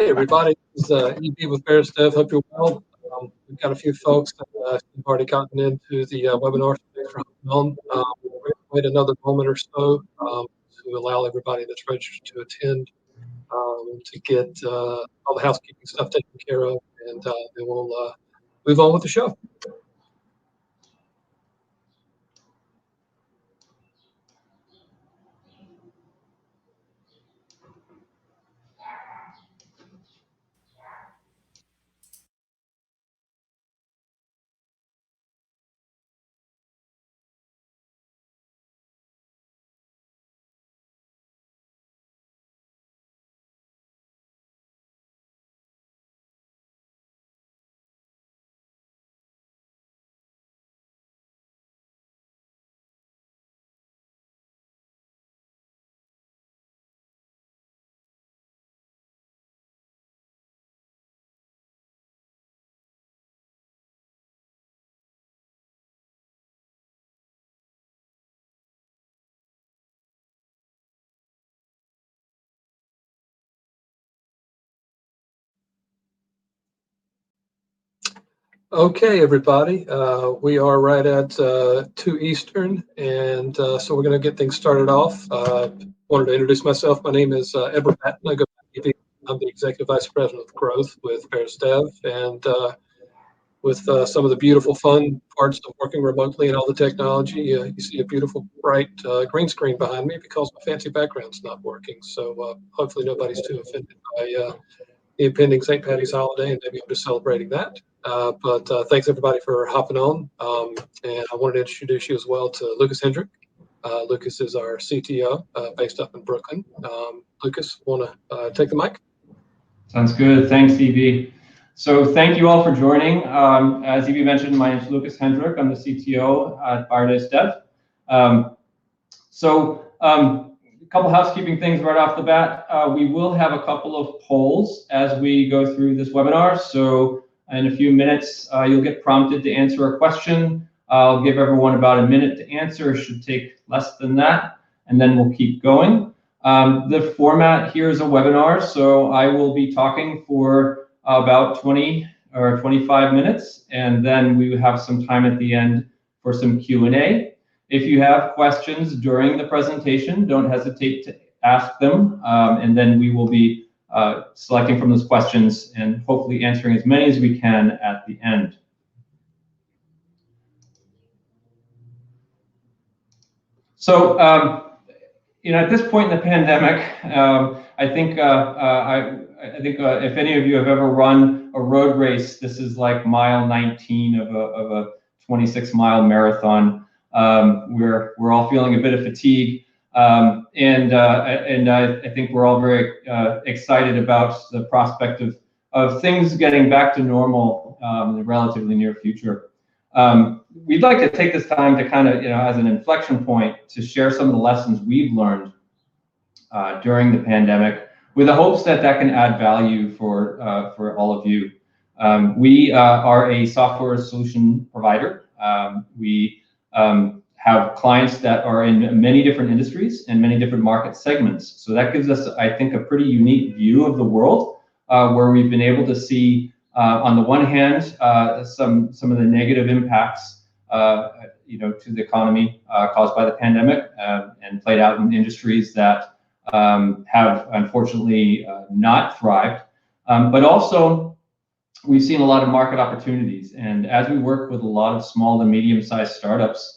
Hey everybody, this is EB with BairesDev. Hope you're well. We've got a few folks that have already gotten into the webinar. So thanks for hopping on. We're going to wait another moment or so to allow everybody that's registered to attend to get all the housekeeping stuff taken care of, and then we'll move on with the show. Okay, everybody, we are right at 2 Eastern, and so we're going to get things started off. Wanted to introduce myself. My name is Edward Patton. I go by EB. I'm the Executive Vice President of Growth with BairesDev, and with some of the beautiful, fun parts of working remotely and all the technology, you see a beautiful, bright green screen behind me because my fancy background's not working. So hopefully nobody's too offended by the impending St. Patty's holiday, and maybe I'm just celebrating that. But thanks everybody for hopping on. And I wanted to introduce you as well to Lucas Hendrick. Lucas is our CTO based up in Brooklyn. Lucas, want to take the mic? Sounds good. Thanks, EB. So thank you all for joining. As EB mentioned, my name is Lucas Hendrick. I'm the CTO at BairesDev. A couple housekeeping things right off the bat. We will have a couple of polls as we go through this webinar. So in a few minutes, you'll get prompted to answer a question. I'll give everyone about a minute to answer. It should take less than that, and then we'll keep going. The format here is a webinar, so I will be talking for about 20 or 25 minutes, and then we have some time at the end for some Q&A. If you have questions during the presentation, don't hesitate to ask them, and then we will be selecting from those questions and hopefully answering as many as we can at the end. So, at this point in the pandemic, I think if any of you have ever run a road race, this is like mile 19 of a 26-mile marathon. We're all feeling a bit of fatigue, and I think we're all very excited about the prospect of things getting back to normal in the relatively near future. We'd like to take this time to kind of, as an inflection point, to share some of the lessons we've learned during the pandemic, with the hopes that can add value for all of you. We are a software solution provider. We have clients that are in many different industries and many different market segments. So that gives us, I think, a pretty unique view of the world, where we've been able to see, on the one hand, some of the negative impacts, to the economy caused by the pandemic, and played out in industries that have unfortunately not thrived, but also we've seen a lot of market opportunities. And as we work with a lot of small and medium-sized startups,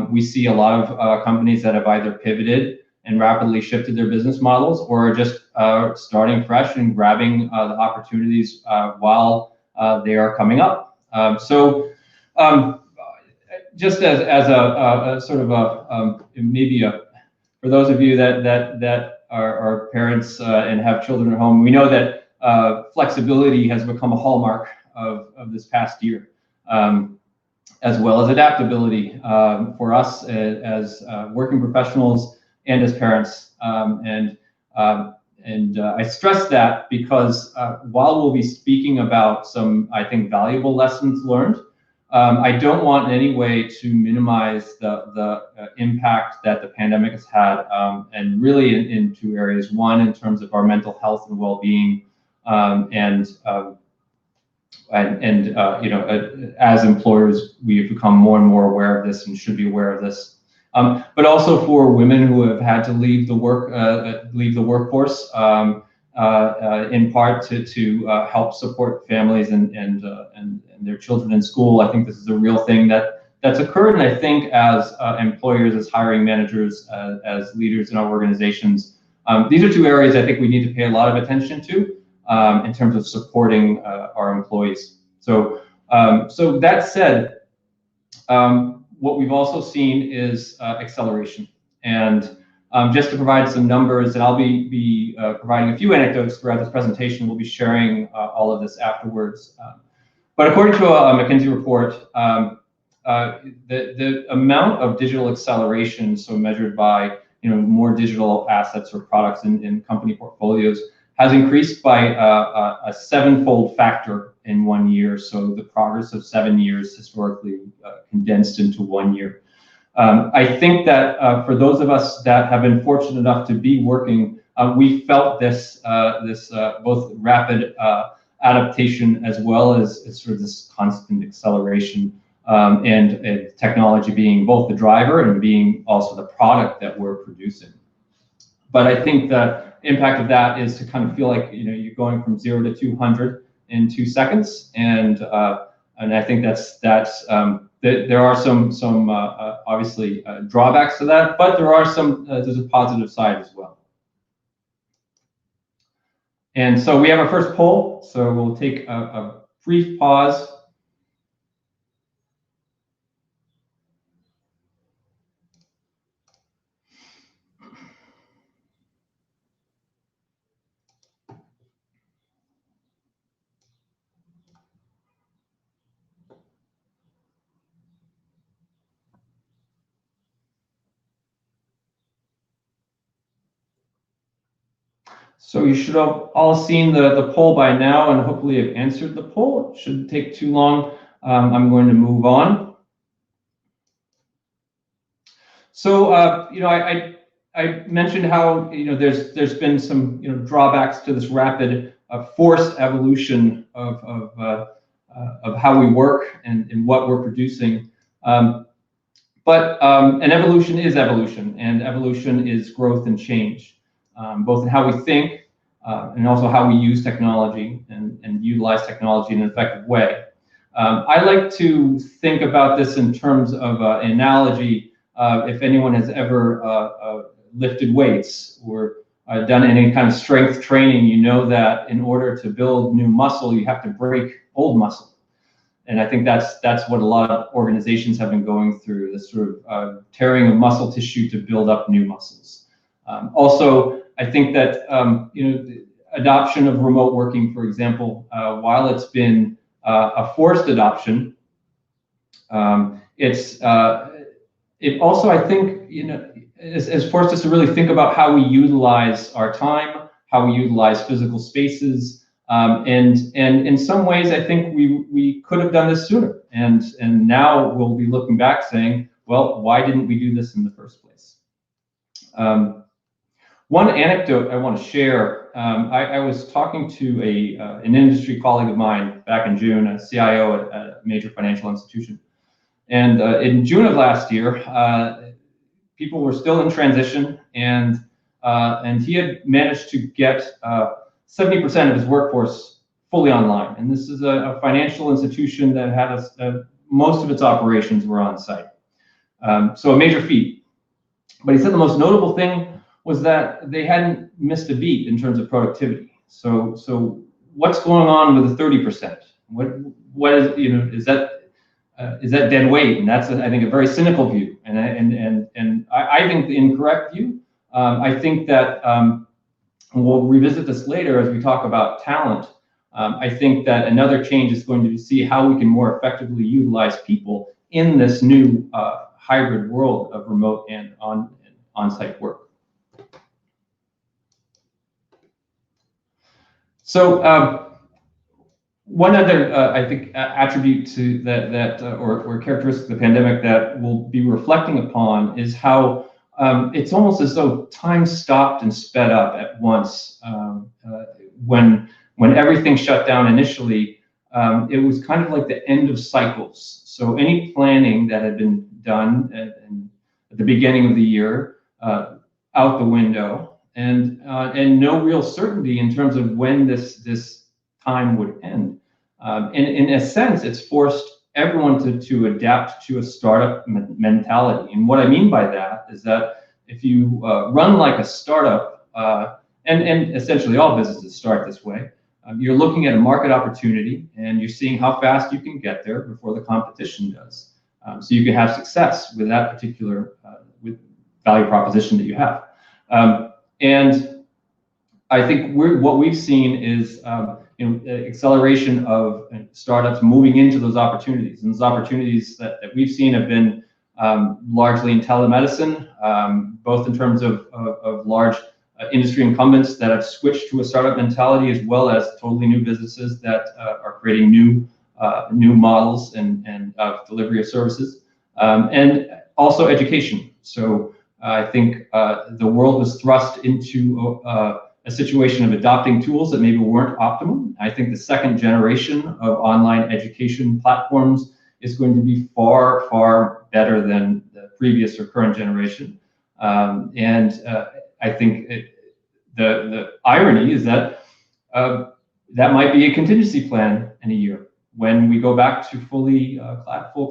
we see a lot of companies that have either pivoted and rapidly shifted their business models, or are just starting fresh and grabbing the opportunities while they are coming up. Just as a sort of maybe for those of you that are parents and have children at home, we know that flexibility has become a hallmark of this past year, as well as adaptability for us as working professionals and as parents. And I stress that because while we'll be speaking about some, I think, valuable lessons learned, I don't want in any way to minimize the impact that the pandemic has had, and really in two areas. One, in terms of our mental health and well-being, As employers, we've become more and more aware of this and should be aware of this. But also for women who have had to leave the workforce, in part to help support families and their children in school. I think this is a real thing that's occurred, and I think as employers, as hiring managers, as leaders in our organizations, these are two areas I think we need to pay a lot of attention to in terms of supporting our employees. So that said, what we've also seen is acceleration. And just to provide some numbers, and I'll be providing a few anecdotes throughout this presentation. We'll be sharing all of this afterwards. But according to a McKinsey report, the amount of digital acceleration, so measured by more digital assets or products in company portfolios, has increased by a 7-fold factor in 1 year. So the progress of 7 years historically condensed into 1 year. I think that for those of us that have been fortunate enough to be working, we felt this both rapid adaptation as well as sort of this constant acceleration, and technology being both the driver and being also the product that we're producing. But I think the impact of that is to kind of feel like you're going from 0 to 200 in 2 seconds, and I think there are some obviously drawbacks to that, but there's a positive side as well. And so we have our first poll, so we'll take a brief pause. So you should have all seen the poll by now, and hopefully have answered the poll. It shouldn't take too long. I'm going to move on. So I mentioned how there's been some drawbacks to this rapid forced evolution of how we work and what we're producing. But an evolution is evolution, and evolution is growth and change. Both in how we think and also how we use technology and utilize technology in an effective way. I like to think about this in terms of an analogy. If anyone has ever lifted weights or done any kind of strength training, you know that in order to build new muscle, you have to break old muscle. And I think that's what a lot of organizations have been going through, this sort of tearing of muscle tissue to build up new muscles. Also, I think that the adoption of remote working, for example, while it's been a forced adoption, it also, I think, has forced us to really think about how we utilize our time, how we utilize physical spaces, and in some ways, I think we could have done this sooner, and now we'll be looking back saying, well, why didn't we do this in the first place? One anecdote I want to share, I was talking to an industry colleague of mine back in June, a CIO at a major financial institution. And in June of last year, people were still in transition, and he had managed to get 70% of his workforce fully online. And this is a financial institution that had most of its operations were on site. So a major feat. But he said the most notable thing was that they hadn't missed a beat in terms of productivity. So what's going on with the 30%? What is is that dead weight? And that's I think a very cynical view, and I think the incorrect view. I think that we'll revisit this later as we talk about talent. I think that another change is going to be to see how we can more effectively utilize people in this new hybrid world of remote and on-site work. So one other, I think, attribute to or characteristic of the pandemic that we'll be reflecting upon is how it's almost as though time stopped and sped up at once when when everything shut down initially, it was kind of like the end of cycles. So any planning that had been done at the beginning of the year, out the window, and no real certainty in terms of when this time would end. In a sense, it's forced everyone to adapt to a startup mentality. And what I mean by that is that if you run like a startup, and essentially all businesses start this way, you're looking at a market opportunity and you're seeing how fast you can get there before the competition does. So you can have success with that particular with value proposition that you have. And I think what we've seen is acceleration of startups moving into those opportunities. And those opportunities that we've seen have been largely in telemedicine, both in terms of large industry incumbents that have switched to a startup mentality, as well as totally new businesses that are creating new models and delivery of services, and also education. So I think the world was thrust into a situation of adopting tools that maybe weren't optimum. I think the second generation of online education platforms is going to be far, far better than the previous or current generation. I think the irony is that that might be a contingency plan in a year when we go back to full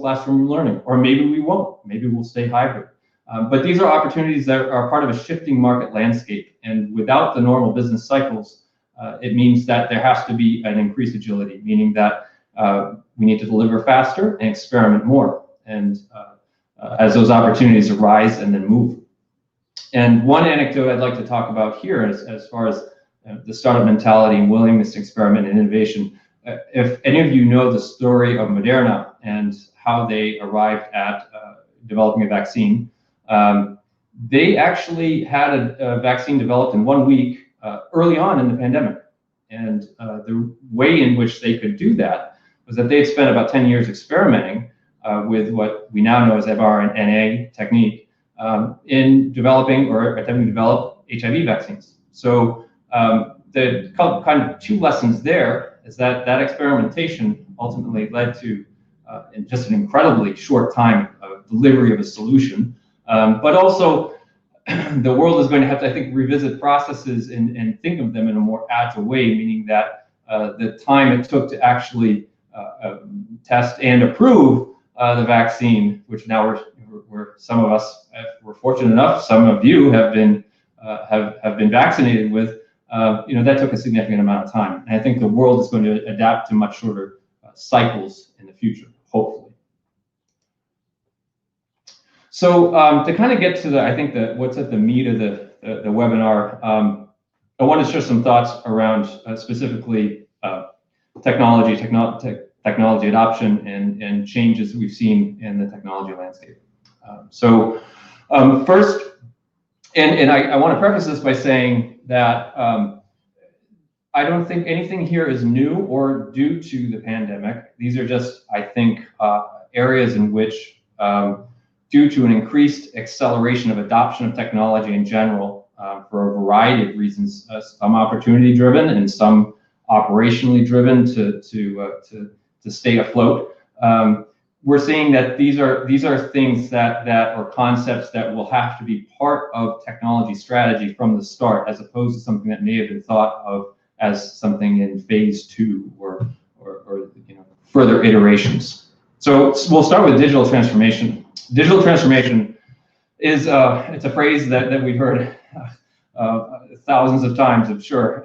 classroom learning, or maybe we won't. Maybe we'll stay hybrid. But these are opportunities that are part of a shifting market landscape, and without the normal business cycles, it means that there has to be an increased agility, meaning that we need to deliver faster and experiment more, and as those opportunities arise and then move. And one anecdote I'd like to talk about here is as far as the startup mentality and willingness to experiment and innovation. If any of you know the story of Moderna and how they arrived at developing a vaccine, they actually had a vaccine developed in 1 week early on in the pandemic. And the way in which they could do that was that they had spent about 10 years experimenting with what we now know as mRNA technique in developing or attempting to develop HIV vaccines. So the kind of two lessons there is that experimentation ultimately led to in just an incredibly short time of delivery of a solution. But also, the world is going to have to, I think, revisit processes and think of them in a more agile way, meaning that the time it took to actually test and approve the vaccine, which now we're some of us were fortunate enough, some of you have been vaccinated with, that took a significant amount of time. And I think the world is going to adapt to much shorter cycles in the future, hopefully. So to kind of get to I think what's at the meat of the webinar, I want to share some thoughts around specifically technology adoption and changes we've seen in the technology landscape. First, and I want to preface this by saying that I don't think anything here is new or due to the pandemic. These are just, I think, areas in which, due to an increased acceleration of adoption of technology in general, for a variety of reasons, some opportunity-driven and some operationally driven to stay afloat. We're seeing that these are things that or concepts that will have to be part of technology strategy from the start, as opposed to something that may have been thought of as something in phase 2 or further iterations. So we'll start with digital transformation. Digital transformation is it's a phrase that we've heard thousands of times, I'm sure.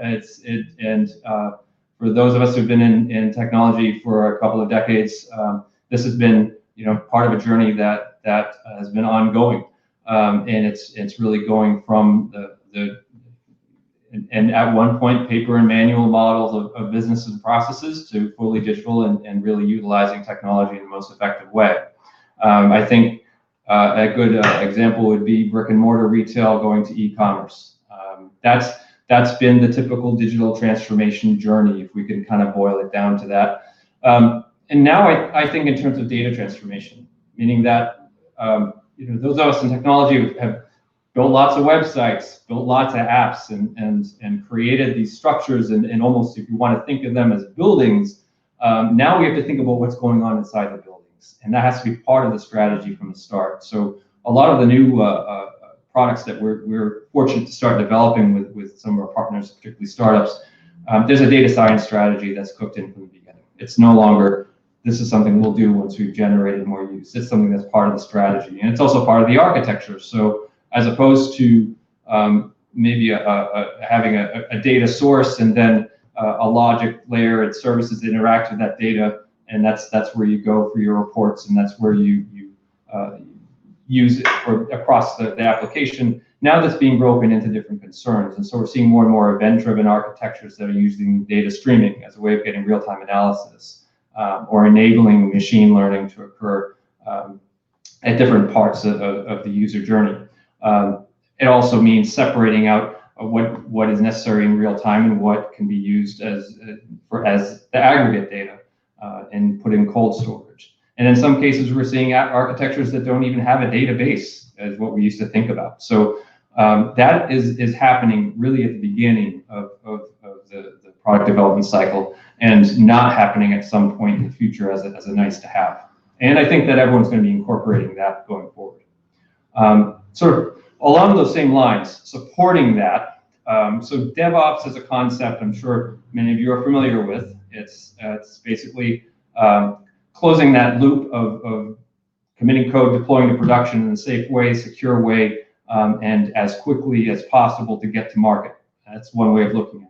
For those of us who've been in technology for a couple of decades, this has been part of a journey that has been ongoing, and it's really going from and at one point paper and manual models of businesses and processes to fully digital and really utilizing technology in the most effective way. I think a good example would be brick and mortar retail going to e-commerce. That's been the typical digital transformation journey, if we can kind of boil it down to that. And now I think in terms of data transformation, meaning that those of us in technology have built lots of websites, built lots of apps, and created these structures, and almost, if you want to think of them as buildings, now we have to think about what's going on inside the buildings, and that has to be part of the strategy from the start. So a lot of the new products that we're fortunate to start developing with some of our partners, particularly startups, there's a data science strategy that's cooked in from the beginning. It's no longer, this is something we'll do once we've generated more use. It's something that's part of the strategy, and it's also part of the architecture. So as opposed to maybe having a data source and then a logic layer and services that interact with that data, and that's where you go for your reports, and that's where you use it for across the application. Now that's being broken into different concerns, and so we're seeing more and more event-driven architectures that are using data streaming as a way of getting real-time analysis, or enabling machine learning to occur at different parts of the user journey. It also means separating out what is necessary in real time and what can be used as the aggregate data and put in cold storage. And in some cases, we're seeing architectures that don't even have a database as what we used to think about. So that is happening really at the beginning of the product development cycle, and not happening at some point in the future as a nice to have. And I think that everyone's going to be incorporating that going forward. Sort of along those same lines, supporting that. So DevOps as a concept, I'm sure many of you are familiar with. It's basically closing that loop of committing code, deploying to production in a safe way, secure way, and as quickly as possible to get to market. That's one way of looking at it.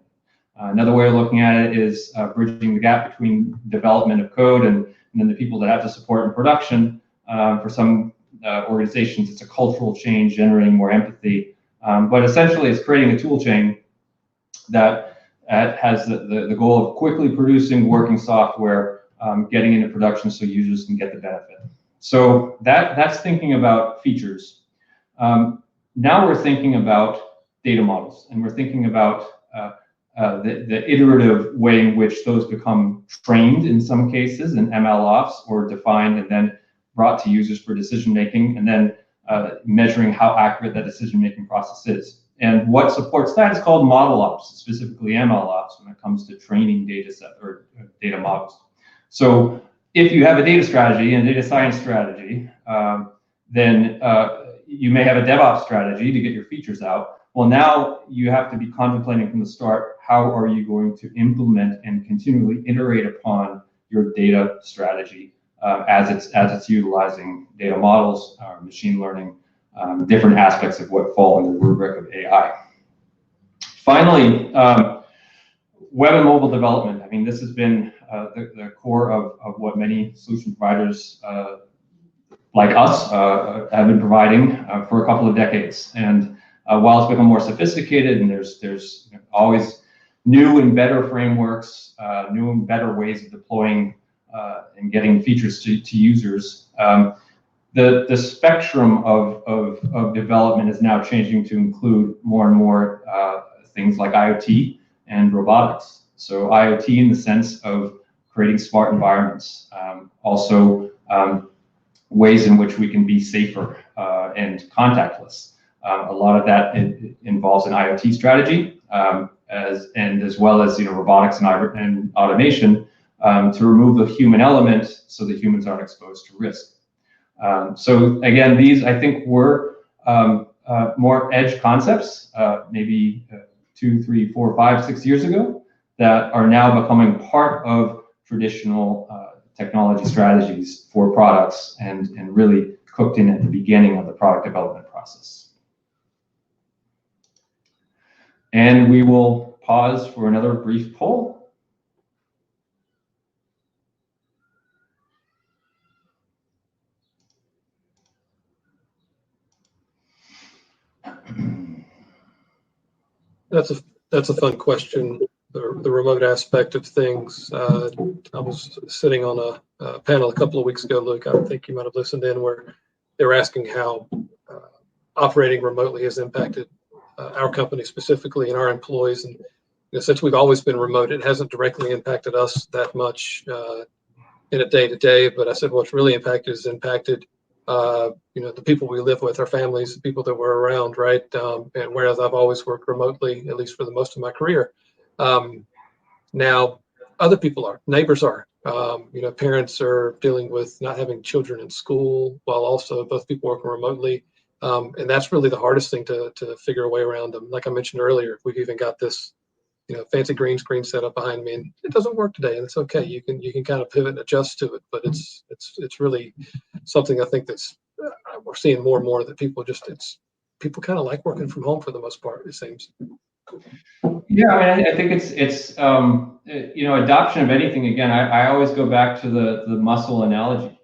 Another way of looking at it is bridging the gap between development of code and then the people that have to support in production. For some organizations, it's a cultural change, generating more empathy. But essentially, it's creating a tool chain that has the goal of quickly producing working software, getting into production so users can get the benefit. So that's thinking about features. Now we're thinking about data models, and we're thinking about the iterative way in which those become trained in some cases in MLOps, or defined and then brought to users for decision making, and then measuring how accurate that decision making process is. And what supports that is called model ops, specifically MLOps, when it comes to training data set or data models. So if you have a data strategy and a data science strategy, then you may have a DevOps strategy to get your features out. Well, now you have to be contemplating from the start, how are you going to implement and continually iterate upon your data strategy as it's utilizing data models, machine learning, different aspects of what fall in the rubric of AI. Finally, web and mobile development. I mean, this has been the core of what many solution providers like us have been providing for a couple of decades. And while it's become more sophisticated, and there's always new and better frameworks, new and better ways of deploying and getting features to users, the spectrum of development is now changing to include more and more things like IoT and robotics. So IoT in the sense of creating smart environments, also ways in which we can be safer and contactless. A lot of that involves an IoT strategy, as well as robotics and automation to remove the human element so that humans aren't exposed to risk. So again, these I think were more edge concepts, maybe 2, 3, 4, 5, 6 years ago, that are now becoming part of traditional technology strategies for products and really cooked in at the beginning of the product development process. And we will pause for another brief poll. That's a fun question. The remote aspect of things. I was sitting on a panel a couple of weeks ago, Luke. I think you might have listened in, where they were asking how operating remotely has impacted our company specifically and our employees. And since we've always been remote, it hasn't directly impacted us that much in a day-to-day. But I said what's really impacted the people we live with, our families, the people that we're around, right? And whereas I've always worked remotely, at least for the most of my career, now other people are, neighbors are, parents are dealing with not having children in school while also both people working remotely. And that's really the hardest thing to figure a way around them. Like I mentioned earlier, we've even got this, fancy green screen set up behind me, and it doesn't work today, and it's okay. You can kind of pivot and adjust to it, but it's really something I think that's we're seeing more and more that people kind of like working from home for the most part, it seems. Yeah, I mean, I think it's adoption of anything. Again, I always go back to the muscle analogy.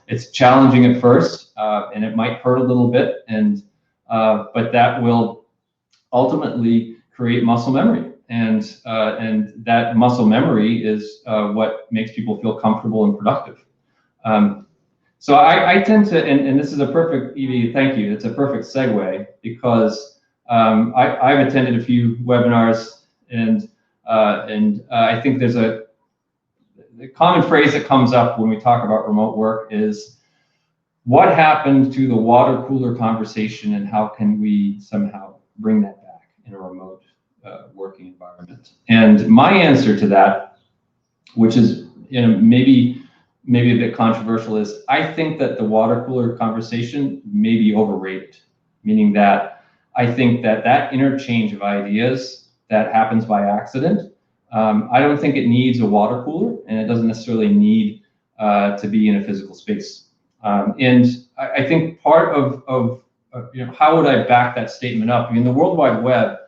It's challenging at first, and it might hurt a little bit, but that will ultimately create muscle memory, and that muscle memory is what makes people feel comfortable and productive. So I tend to, and this is a perfect, Evie, thank you. It's a perfect segue because I've attended a few webinars, and I think there's a common phrase that comes up when we talk about remote work is, what happened to the water cooler conversation, and how can we somehow bring that back in a remote working environment? And my answer to that, which is maybe a bit controversial, is I think that the water cooler conversation may be overrated, meaning that I think that interchange of ideas that happens by accident, I don't think it needs a water cooler, and it doesn't necessarily need to be in a physical space. And I think part of how would I back that statement up? I mean, the World Wide Web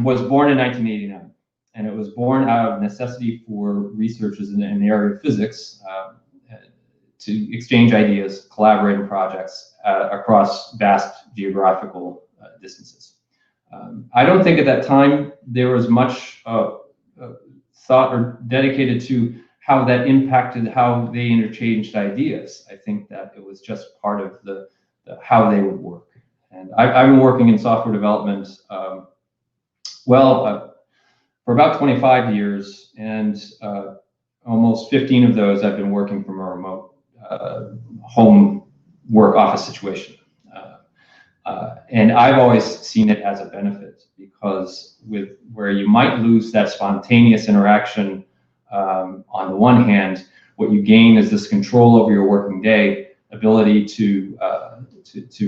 was born in 1989, and it was born out of necessity for researchers in the area of physics to exchange ideas, collaborate in projects across vast geographical distances. I don't think at that time there was much thought or dedicated to how that impacted how they interchanged ideas. I think that it was just part of the how they would work. And I've been working in software development, for about 25 years, and almost 15 of those I've been working from a remote home work office situation. And I've always seen it as a benefit, because where you might lose that spontaneous interaction, on the one hand, what you gain is this control over your working day, ability to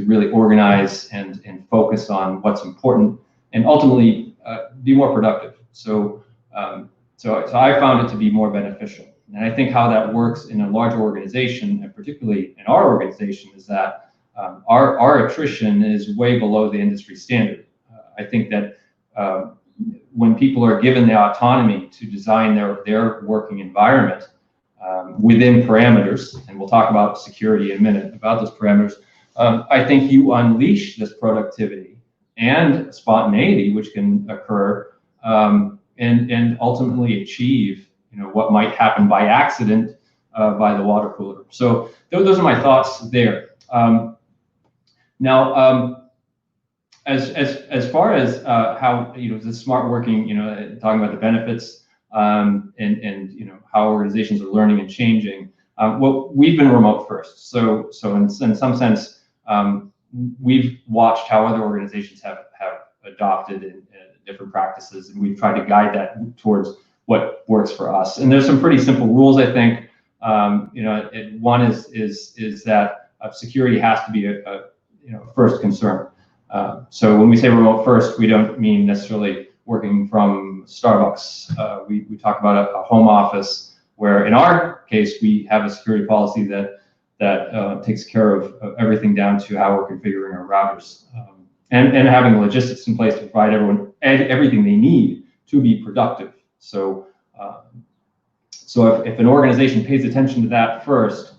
really organize and focus on what's important, and ultimately be more productive. So I found it to be more beneficial. And I think how that works in a larger organization, and particularly in our organization, is that our attrition is way below the industry standard. I think that when people are given the autonomy to design their working environment within parameters, and we'll talk about security in a minute, about those parameters, I think you unleash this productivity and spontaneity which can occur, and ultimately achieve what might happen by accident by the water cooler. So those are my thoughts there. Now, as far as how the smart working, talking about the benefits, and how organizations are learning and changing. Well, we've been remote first, so in some sense, we've watched how other organizations have adopted different practices, and we've tried to guide that towards what works for us. And there's some pretty simple rules, I think. One is that security has to be a first concern. So when we say remote first, we don't mean necessarily working from Starbucks. We talk about a home office, where in our case we have a security policy that takes care of everything down to how we're configuring our routers, and having logistics in place to provide everyone everything they need to be productive. So if an organization pays attention to that first,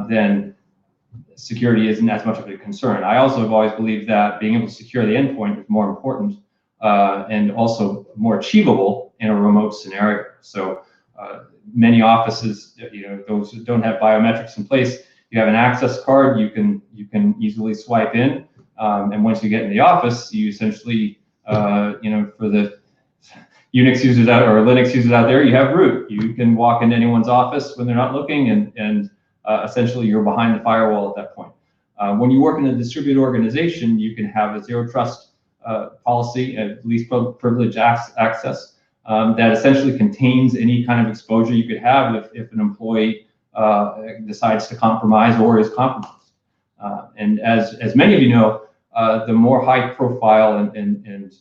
then security isn't as much of a concern. I also have always believed that being able to secure the endpoint is more important, and also more achievable in a remote scenario. So many offices, those who don't have biometrics in place, you have an access card, you can easily swipe in, and once you get in the office, you essentially, for the Unix users or Linux users out there, you have root. You can walk into anyone's office when they're not looking, and essentially you're behind the firewall at that point. When you work in a distributed organization, you can have a zero trust policy, at least privilege access, that essentially contains any kind of exposure you could have if an employee decides to compromise or is compromised. And as many of you know, the more high profile and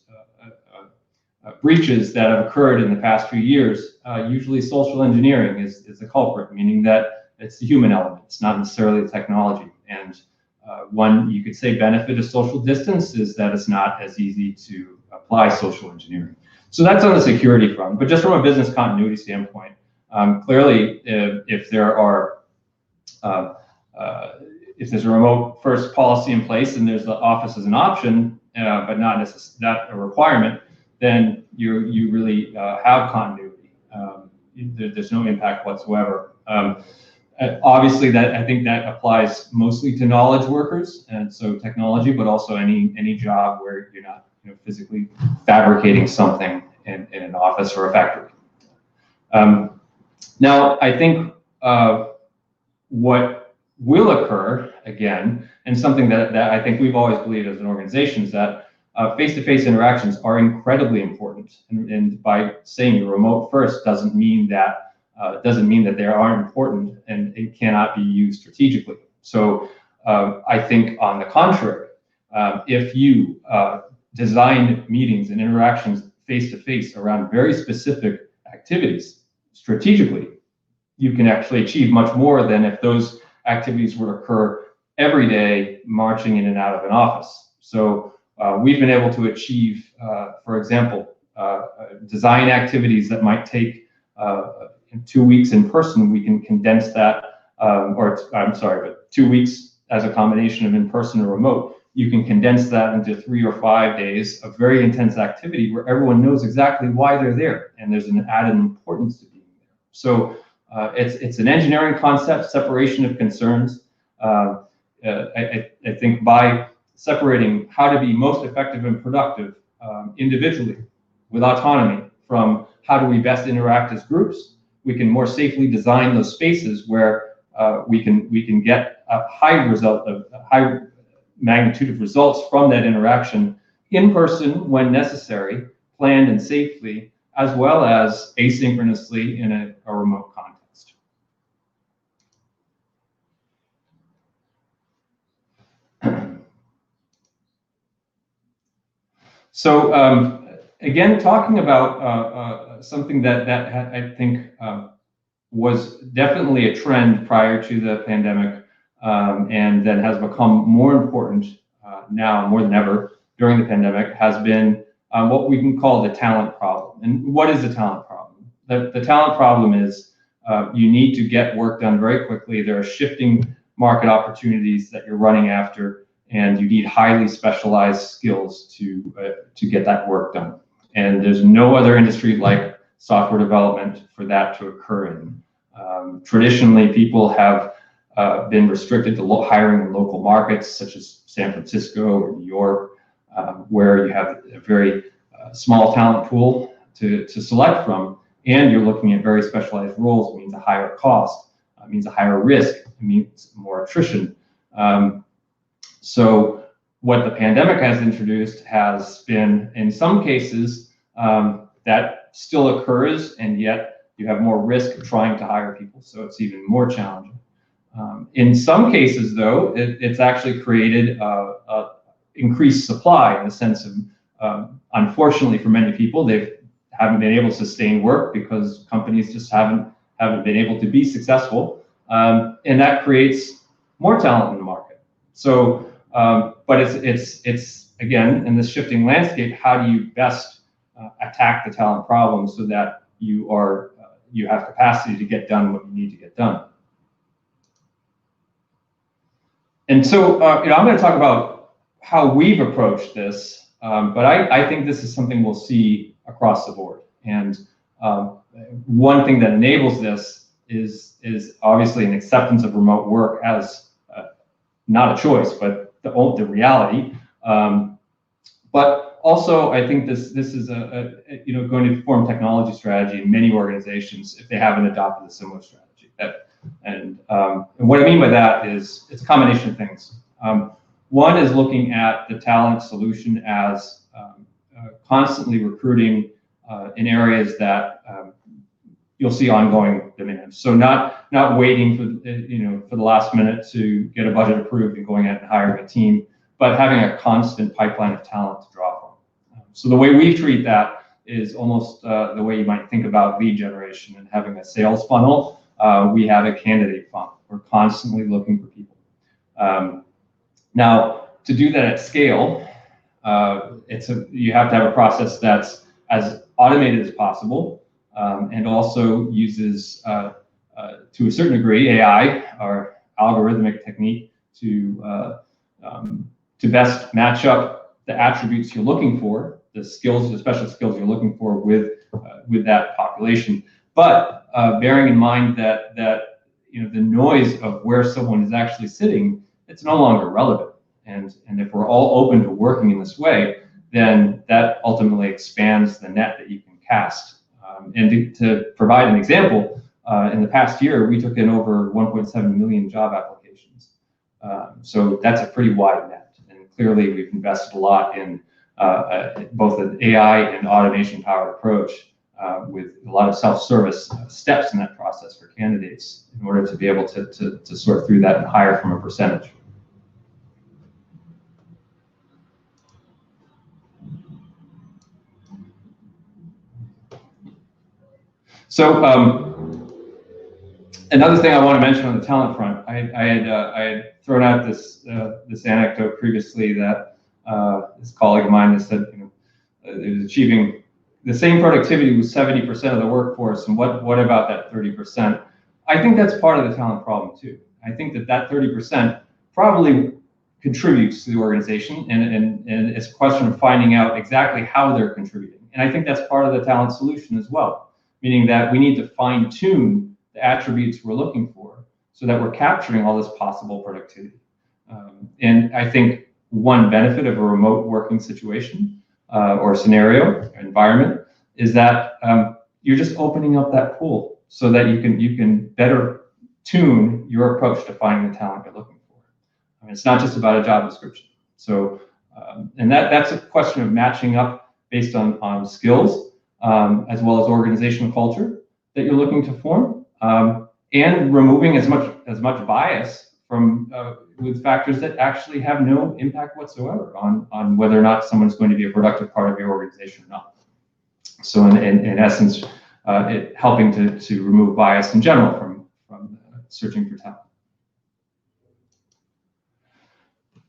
breaches that have occurred in the past few years, usually social engineering is the culprit, meaning that it's the human element, it's not necessarily the technology. And one, you could say, benefit of social distance is that it's not as easy to apply social engineering. So that's on the security front. But just from a business continuity standpoint, clearly, if there's a remote first policy in place and there's the office as an option, but not a requirement, then you really have continuity. There's no impact whatsoever. Obviously, I think that applies mostly to knowledge workers, and so technology, but also any job where you're not physically fabricating something in an office or a factory. Now, I think what will occur again, and something that I think we've always believed as an organization, is that face-to-face interactions are incredibly important. And by saying you're remote first doesn't mean that they aren't important and it cannot be used strategically. So I think, on the contrary, if you design meetings and interactions face-to-face around very specific activities strategically, you can actually achieve much more than if those activities would occur every day, marching in and out of an office. So we've been able to achieve, for example, design activities that might take 2 weeks in person. We can condense that, but 2 weeks as a combination of in-person and remote. You can condense that into 3 or 5 days of very intense activity where everyone knows exactly why they're there, and there's an added importance to being there. So it's an engineering concept, separation of concerns. I think by separating how to be most effective and productive individually with autonomy from how do we best interact as groups, we can more safely design those spaces where we can get a high magnitude of results from that interaction in person when necessary, planned and safely, as well as asynchronously in a remote context. So again, talking about something that I think was definitely a trend prior to the pandemic, and that has become more important now more than ever during the pandemic, has been what we can call the talent problem. And what is the talent problem? The talent problem is you need to get work done very quickly. There are shifting market opportunities that you're running after, and you need highly specialized skills to get that work done. And there's no other industry like software development for that to occur in. Traditionally, people have been restricted to hiring in local markets such as San Francisco or New York, where you have a very small talent pool to select from, and you're looking at very specialized roles. It means a higher cost, it means a higher risk, it means more attrition. So what the pandemic has introduced has been, in some cases, that still occurs, and yet you have more risk of trying to hire people, so it's even more challenging. In some cases, though, it's actually created increased supply, in the sense of, unfortunately for many people, they haven't been able to sustain work because companies just haven't been able to be successful, and that creates more talent in the market. So, but it's again, in this shifting landscape, how do you best attack the talent problem so that you have capacity to get done what you need to get done? And so, I'm going to talk about how we've approached this, but I think this is something we'll see across the board. And one thing that enables this is obviously an acceptance of remote work as not a choice, but the reality. But also, I think this is going to form technology strategy in many organizations if they haven't adopted a similar strategy. That And what I mean by that is it's a combination of things. One is looking at the talent solution as constantly recruiting in areas that you'll see ongoing demand. So not waiting for the last minute to get a budget approved and going out and hiring a team, but having a constant pipeline of talent to draw from. So the way we treat that is almost the way you might think about lead generation and having a sales funnel. We have a candidate funnel. We're constantly looking for people. Now, to do that at scale, you have to have a process that's as automated as possible, and also uses, to a certain degree, AI or algorithmic technique to best match up the attributes you're looking for, the skills, the special skills you're looking for with that population. But bearing in mind that the noise of where someone is actually sitting, it's no longer relevant. And if we're all open to working in this way, then that ultimately expands the net that you can cast. And to provide an example, in the past year, we took in over 1.7 million job applications. So that's a pretty wide net. And clearly, we've invested a lot in both an AI and automation-powered approach with a lot of self-service steps in that process for candidates in order to be able to sort through that and hire from a percentage. So another thing I want to mention on the talent front, I had thrown out this anecdote previously that this colleague of mine has said, it was achieving the same productivity with 70% of the workforce, and what about that 30%? I think that's part of the talent problem too. I think that 30% probably contributes to the organization, and it's a question of finding out exactly how they're contributing. And I think that's part of the talent solution as well. Meaning that we need to fine-tune the attributes we're looking for so that we're capturing all this possible productivity. And I think one benefit of a remote working situation or scenario, or environment, is that you're just opening up that pool so that you can better tune your approach to finding the talent you're looking for. I mean, it's not just about a job description. So, and that's a question of matching up based on skills, as well as organizational culture that you're looking to form, and removing as much bias from with factors that actually have no impact whatsoever on whether or not someone's going to be a productive part of your organization or not. So in essence, it helping to remove bias in general from searching for talent.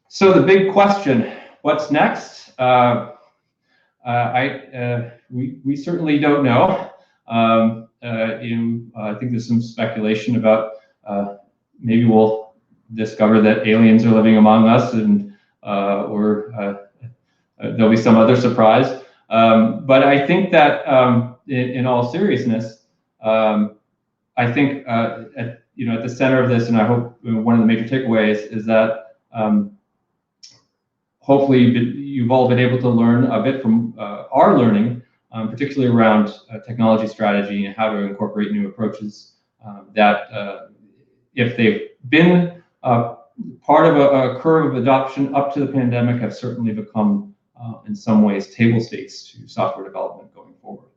So the big question, what's next? We certainly don't know. I think there's some speculation about maybe we'll discover that aliens are living among us, and or there'll be some other surprise. But I think that in all seriousness, I think at the center of this, and I hope one of the major takeaways is that hopefully you've all been able to learn a bit from our learning, particularly around technology strategy and how to incorporate new approaches that if they've been part of a curve of adoption up to the pandemic, have certainly become in some ways table stakes to software development going forward.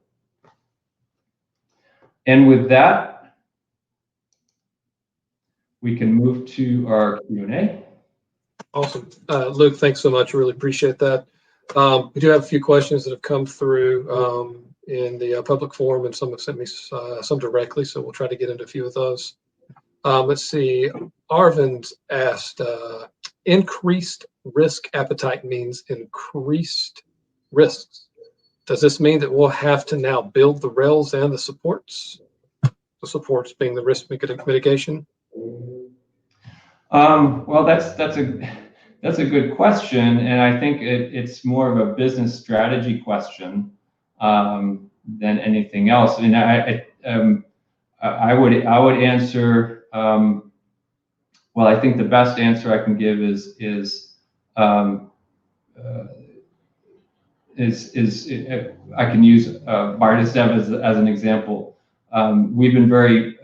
And with that, we can move to our Q&A. Awesome. Luke, thanks so much. I really appreciate that. We do have a few questions that have come through in the public forum, and some have sent me some directly, so we'll try to get into a few of those. Let's see. Arvind asked, increased risk appetite means increased risks. Does this mean that we'll have to now build the rails and the supports? The supports being the risk mitigation? Well, that's a good question, and I think it's more of a business strategy question than anything else. I mean, I would answer. Well, I think the best answer I can give is I can use BairesDev as an example. We've been very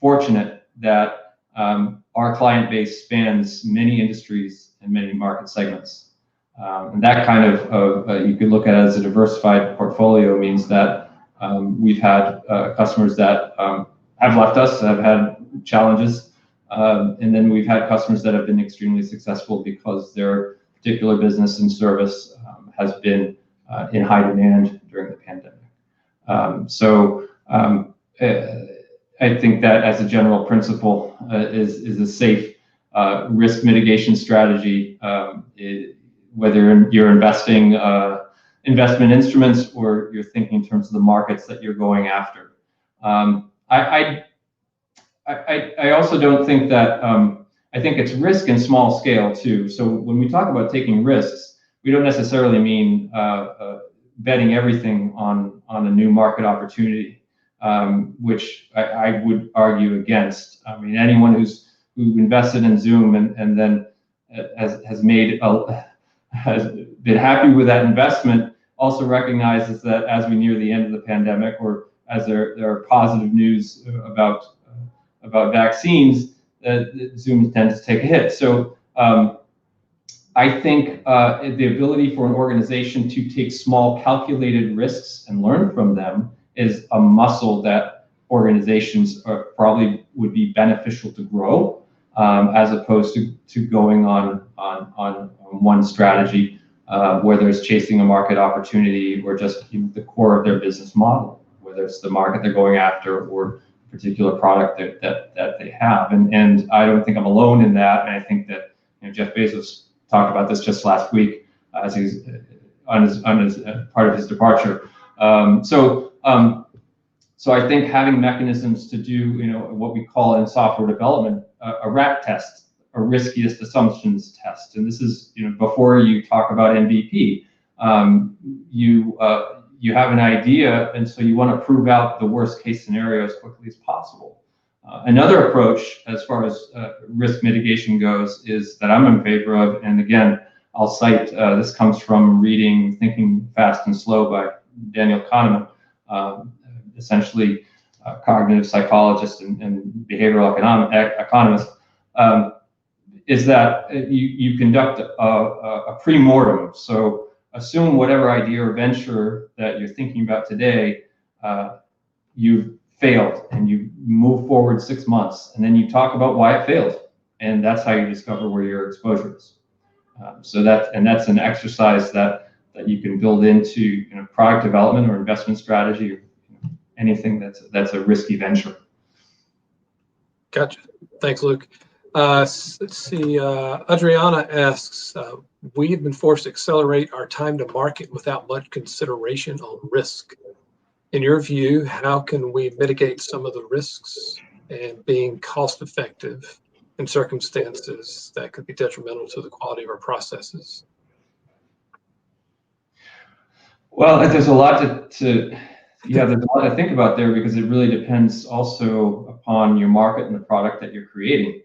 fortunate that our client base spans many industries and many market segments. And that kind of, you could look at it as a diversified portfolio, means that we've had customers that have left us, have had challenges, and then we've had customers that have been extremely successful because their particular business and service has been in high demand during the pandemic. I think that as a general principle is a safe risk mitigation strategy, whether you're investing investment instruments or you're thinking in terms of the markets that you're going after. I also don't think that, I think it's risk in small scale too. So when we talk about taking risks, we don't necessarily mean betting everything on a new market opportunity, which I would argue against. I mean, anyone who invested in Zoom and then has been happy with that investment also recognizes that as we near the end of the pandemic, or as there are positive news about vaccines, Zoom tends to take a hit. So I think the ability for an organization to take small calculated risks and learn from them is a muscle that organizations probably would be beneficial to grow, as opposed to going on one strategy, whether it's chasing a market opportunity or just the core of their business model, whether it's the market they're going after or a particular product that they have. And I don't think I'm alone in that. And I think that Jeff Bezos talked about this just last week as he's on his part of his departure. So I think having mechanisms to do what we call in software development a RAT test, a riskiest assumptions test, and this is before you talk about MVP, you have an idea, and so you want to prove out the worst case scenario as quickly as possible. Another approach, as far as risk mitigation goes, is that I'm in favor of, and again, I'll cite, this comes from reading Thinking Fast and Slow by Daniel Kahneman, essentially a cognitive psychologist and behavioral economist, is that you conduct a pre-mortem. So assume whatever idea or venture that you're thinking about today, you've failed, and you move forward 6 months, and then you talk about why it failed, and that's how you discover where your exposure is. So that's an exercise that you can build into product development or investment strategy, or anything that's a risky venture. Gotcha. Thanks, Luke. Let's see. Adriana asks, we have been forced to accelerate our time to market without much consideration on risk. In your view, how can we mitigate some of the risks and being cost effective in circumstances that could be detrimental to the quality of our processes? Well, there's a lot there's a lot to think about there, because it really depends also upon your market and the product that you're creating.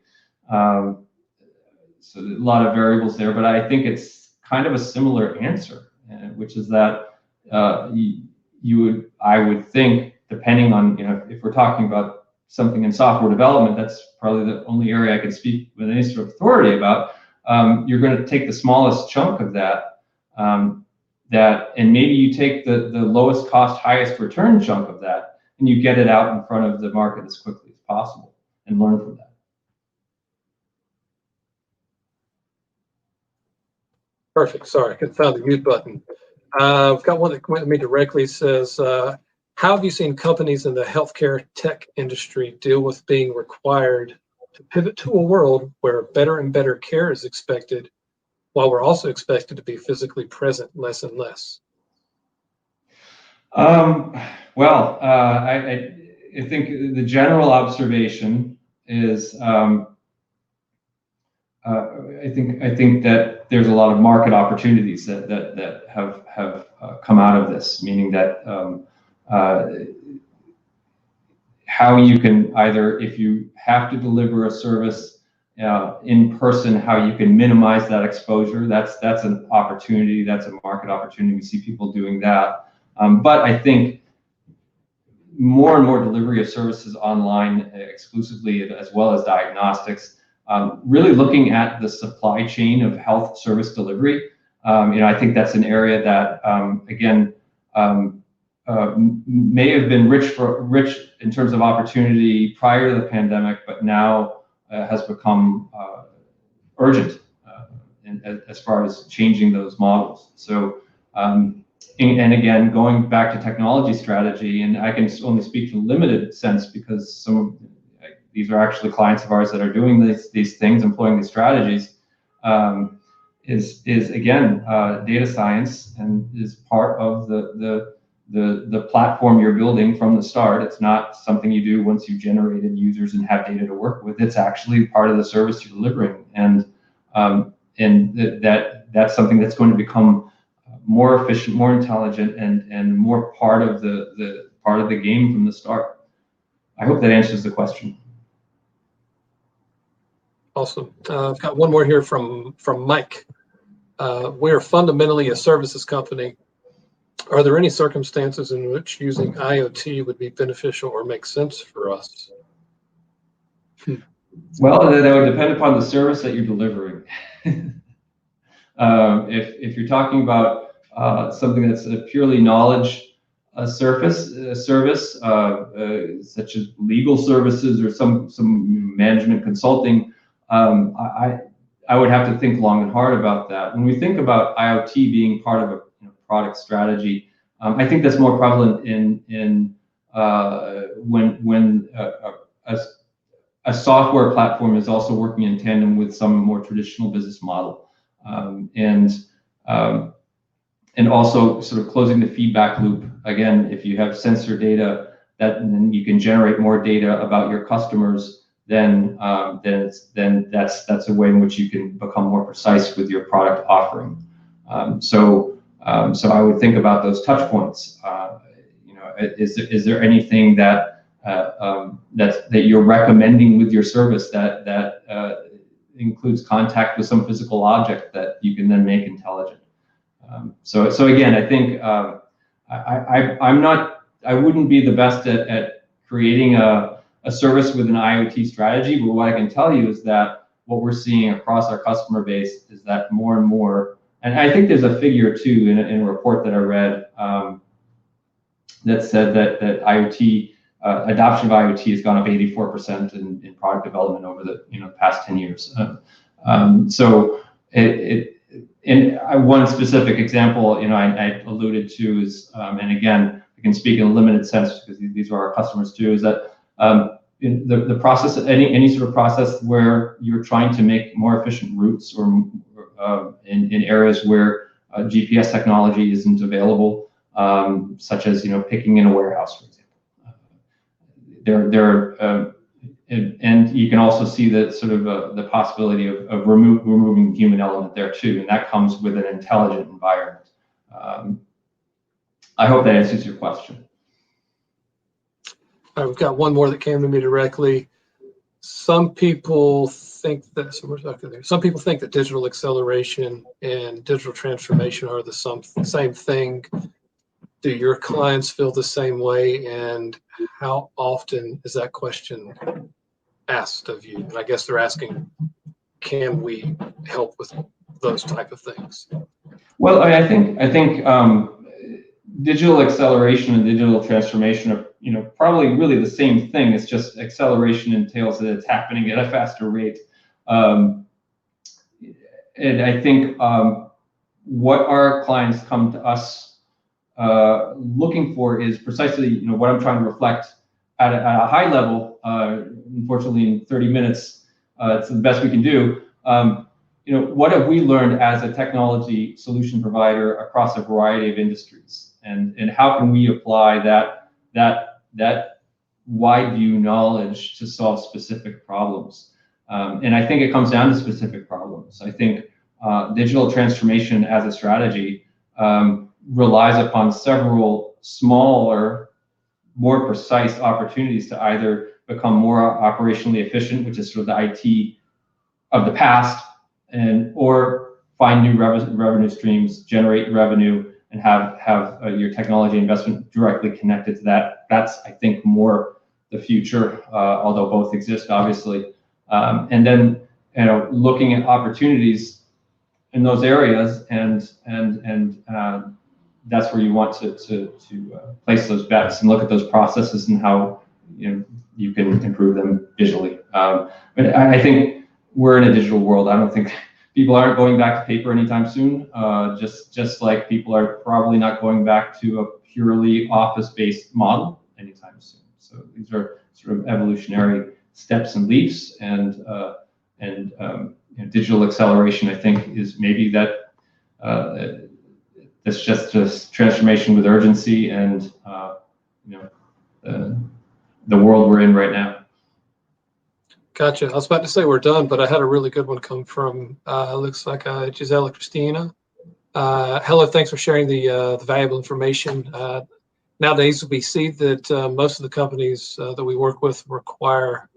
So there's a lot of variables there, but I think it's kind of a similar answer, which is that I would think, depending on, if we're talking about something in software development, that's probably the only area I can speak with any sort of authority about. You're going to take the smallest chunk of that, and maybe you take the lowest cost, highest return chunk of that, and you get it out in front of the market as quickly as possible and learn from that. Perfect. Sorry, I couldn't find the mute button. I've got one that went to me directly. It says, how have you seen companies in the healthcare tech industry deal with being required to pivot to a world where better and better care is expected, while we're also expected to be physically present less and less? Well, I think the general observation is, I think that there's a lot of market opportunities that have come out of this, meaning that how you can either, if you have to deliver a service in person, how you can minimize that exposure. That's an opportunity. That's a market opportunity. We see people doing that. But I think more and more delivery of services online exclusively, as well as diagnostics. Really looking at the supply chain of health service delivery. I think that's an area that, again, may have been rich in terms of opportunity prior to the pandemic, but now has become urgent as far as changing those models. So, and again, going back to technology strategy, and I can only speak to a limited sense because these are actually clients of ours that are doing these things, employing these strategies, is again data science, and is part of the platform you're building from the start. It's not something you do once you've generated users and have data to work with. It's actually part of the service you're delivering, and that's something that's going to become more efficient, more intelligent, and more part of the game from the start. I hope that answers the question. Awesome. I've got one more here from Mike. We're fundamentally a services company. Are there any circumstances in which using IoT would be beneficial or make sense for us? Well, that would depend upon the service that you're delivering. If you're talking about something that's a purely knowledge service, such as legal services or some management consulting, I would have to think long and hard about that. When we think about IoT being part of a product strategy, I think that's more prevalent in when a software platform is also working in tandem with some more traditional business model, and also sort of closing the feedback loop. Again, if you have sensor data, then you can generate more data about your customers, then that's a way in which you can become more precise with your product offering. So I would think about those touch points. Is there anything that you're recommending with your service that includes contact with some physical object that you can then make intelligent? So again, I think I wouldn't be the best at creating a service with an IoT strategy, but what I can tell you is that what we're seeing across our customer base is that more and more, and I think there's a figure too in a report that I read that said that IoT adoption of IoT has gone up 84% in product development over the past 10 years. So one specific example I alluded to is, and again I can speak in a limited sense because these are our customers too, is that in the process, any sort of process where you're trying to make more efficient routes, or in areas where GPS technology isn't available, such as picking in a warehouse, for example. And you can also see that sort of the possibility of removing the human element there too, and that comes with an intelligent environment. I hope that answers your question. All right, we've got one more that came to me directly. Some people think that digital acceleration and digital transformation are the same thing. Do your clients feel the same way, and how often is that question asked of you? And I guess they're asking, can we help with those type of things? Well, I think digital acceleration and digital transformation are probably really the same thing. It's just acceleration entails that it's happening at a faster rate. And I think what our clients come to us looking for is precisely what I'm trying to reflect at a high level. Unfortunately, in 30 minutes, it's the best we can do. What have we learned as a technology solution provider across a variety of industries, and how can we apply that wide view knowledge to solve specific problems? And I think it comes down to specific problems. I think digital transformation as a strategy relies upon several smaller, more precise opportunities to either become more operationally efficient, which is sort of the IT of the past, or find new revenue streams, generate revenue, have your technology investment directly connected to that. That's, I think, more the future, although both exist, obviously. And then, looking at opportunities in those areas, and that's where you want to place those bets and look at those processes and how you can improve them visually. But I think we're in a digital world. I don't think people aren't going back to paper anytime soon. Just like people are probably not going back to a purely office-based model anytime soon. So these are sort of evolutionary steps and leaps, and digital acceleration, I think, is maybe that it's just transformation with urgency, and the world we're in right now. Gotcha. I was about to say we're done, but I had a really good one come from looks like Gisela Christina. Hello, thanks for sharing the valuable information. Nowadays, we see that most of the companies that we work with require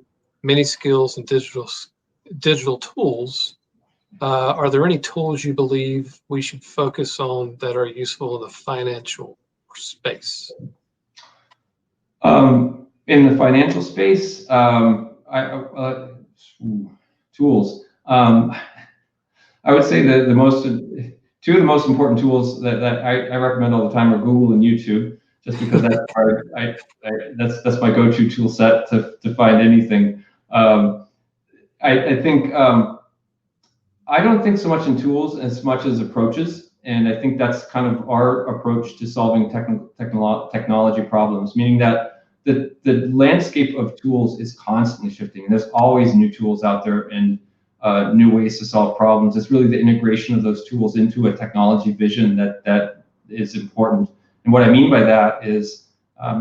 many skills and digital tools. Are there any tools you believe we should focus on that are useful in the financial space? In the financial space, tools. I would say that two of the most important tools that I recommend all the time are Google and YouTube, just because that's my go-to tool set to find anything. I think I don't think so much in tools as much as approaches, and I think that's kind of our approach to solving technology problems, meaning that the landscape of tools is constantly shifting. There's always new tools out there and new ways to solve problems. It's really the integration of those tools into a technology vision that is important. And what I mean by that is,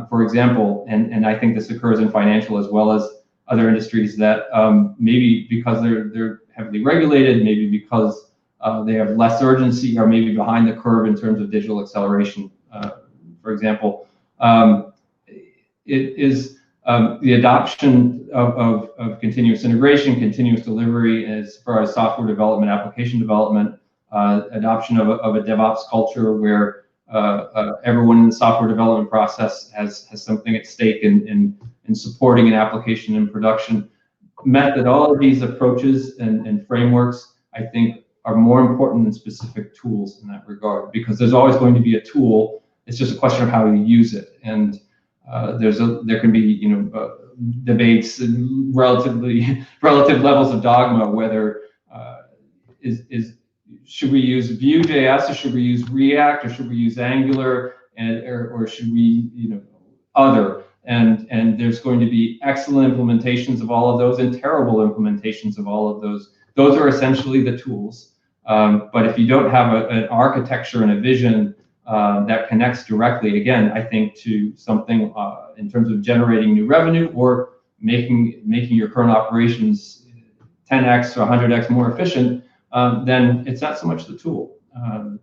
for example, and I think this occurs in financial as well as other industries, that maybe because they're heavily regulated, maybe because they have less urgency, or maybe behind the curve in terms of digital acceleration, for example, it is the adoption of continuous integration, continuous delivery as far as software development, application development, adoption of a DevOps culture where everyone in the software development process has something at stake in supporting an application in production. Methodologies, approaches, and frameworks, I think, are more important than specific tools in that regard, because there's always going to be a tool. It's just a question of how you use it. And there can be debates and relative levels of dogma, whether should we use Vue.js, or should we use React, or should we use Angular, or should we other. And there's going to be excellent implementations of all of those and terrible implementations of all of those. Those are essentially the tools. But if you don't have an architecture and a vision that connects directly, again, I think, to something in terms of generating new revenue or making your current operations 10x or 100x more efficient, then it's not so much the tool.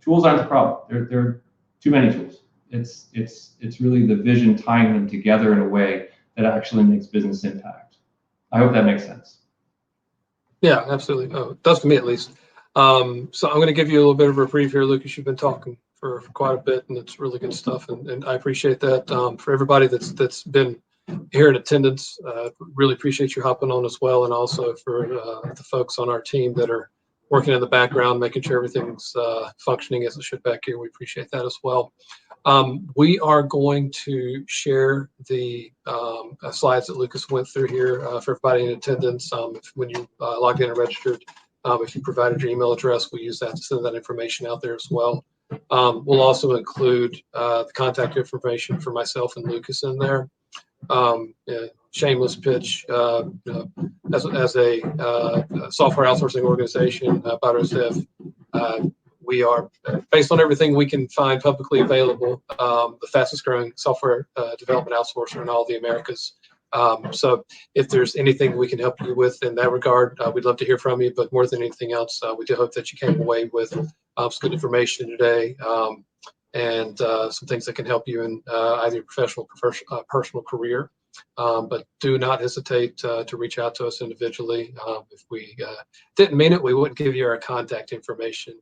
Tools aren't the problem. There are too many tools. It's really the vision tying them together in a way that actually makes business impact. I hope that makes sense. Yeah, absolutely. Oh, it does to me, at least. So I'm going to give you a little bit of a reprieve here, Lucas. You've been talking for quite a bit, and it's really good stuff, and I appreciate that. For everybody that's been here in attendance, really appreciate you hopping on as well, and also for the folks on our team that are working in the background, making sure everything's functioning as it should back here. We appreciate that as well. We are going to share the slides that Lucas went through here for everybody in attendance. When you logged in and registered, if you provided your email address, we'll use that to send that information out there as well. We'll also include the contact information for myself and Lucas in there. Shameless pitch, as a software outsourcing organization, BairesDev, we are, based on everything we can find publicly available, the fastest growing software development outsourcer in all the Americas. So if there's anything we can help you with in that regard, we'd love to hear from you. But more than anything else, we do hope that you came away with some good information today, and some things that can help you in either your professional or personal career. But do not hesitate to reach out to us individually. If we didn't mean it, we wouldn't give you our contact information.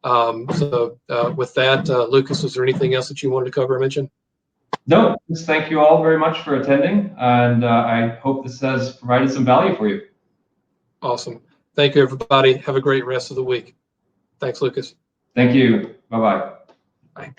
With that, Lucas, is there anything else that you wanted to cover or mention? No, just thank you all very much for attending, and I hope this has provided some value for you. Awesome. Thank you, everybody. Have a great rest of the week. Thanks, Lucas. Thank you. Bye-bye. Bye.